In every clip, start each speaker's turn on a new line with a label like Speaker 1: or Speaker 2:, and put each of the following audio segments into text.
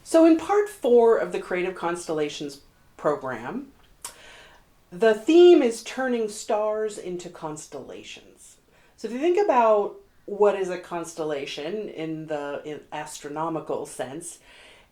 Speaker 1: So in part 4 of the Creative Constellations program, the theme is turning stars into constellations. So if you think about what is a constellation in the astronomical sense,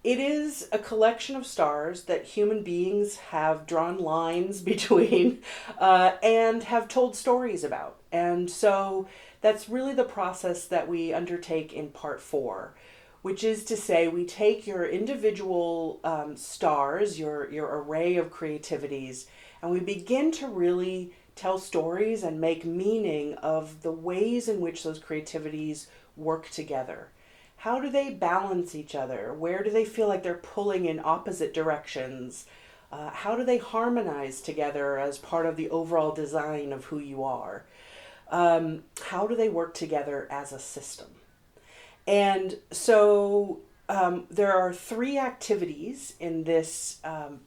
Speaker 1: it is a collection of stars that human beings have drawn lines between and have told stories about. And so that's really the process that we undertake in part 4, which is to say we take your individual stars, your array of creativities, and we begin to really tell stories and make meaning of the ways in which those creativities work together. How do they balance each other? Where do they feel like they're pulling in opposite directions? How do they harmonize together as part of the overall design of who you are? How do they work together as a system? And so there are 3 activities in this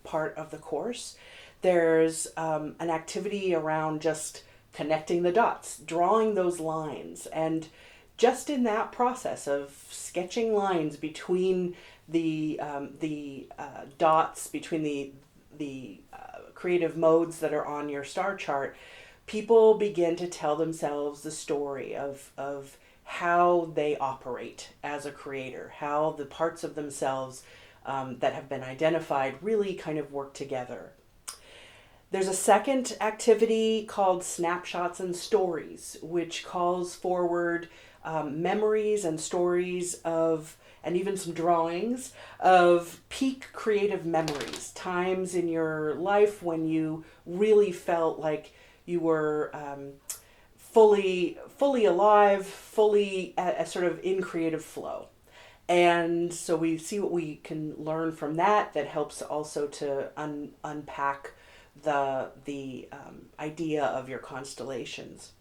Speaker 1: part of the course. There's an activity around just connecting the dots, drawing those lines, and just in that process of sketching lines between the dots, between the creative modes that are on your star chart, people begin to tell themselves the story of how they operate as a creator, how the parts of themselves that have been identified really kind of work together. There's a second activity called Snapshots and Stories, which calls forward memories and stories of, and even some drawings of peak creative memories, times in your life when you really felt like you were fully alive, fully at sort of in creative flow. And so we see what we can learn from that helps also to unpack the idea of your constellations.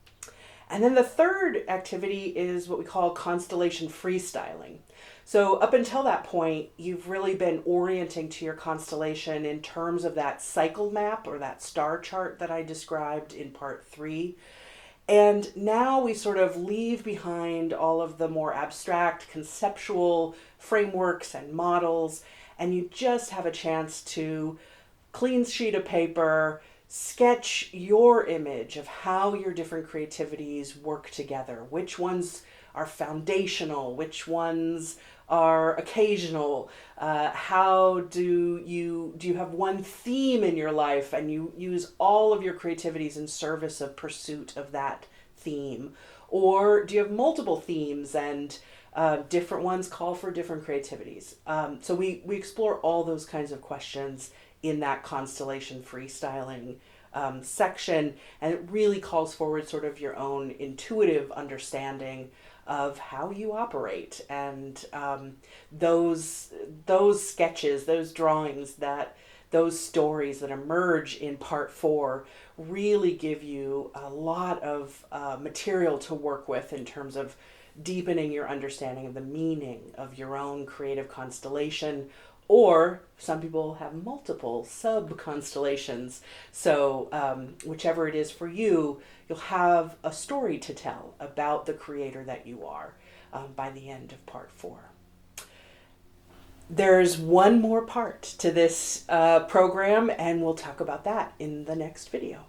Speaker 1: And then the third activity is what we call constellation freestyling. So up until that point, you've really been orienting to your constellation in terms of that cycle map or that star chart that I described in part 3. And now we sort of leave behind all of the more abstract conceptual frameworks and models, and you just have a chance to clean sheet of paper, sketch your image of how your different creativities work together. Which ones are foundational? Which ones are occasional? How do you have one theme in your life and you use all of your creativities in service of pursuit of that theme? Or do you have multiple themes and different ones call for different creativities? So we explore all those kinds of questions in that constellation freestyling section, and it really calls forward sort of your own intuitive understanding of how you operate, and those sketches, those drawings, those stories that emerge in part 4 really give you a lot of material to work with in terms of deepening your understanding of the meaning of your own creative constellation. Or some people have multiple sub-constellations. So whichever it is for you, you'll have a story to tell about the creator that you are by the end of part 4. There's one more part to this program, and we'll talk about that in the next video.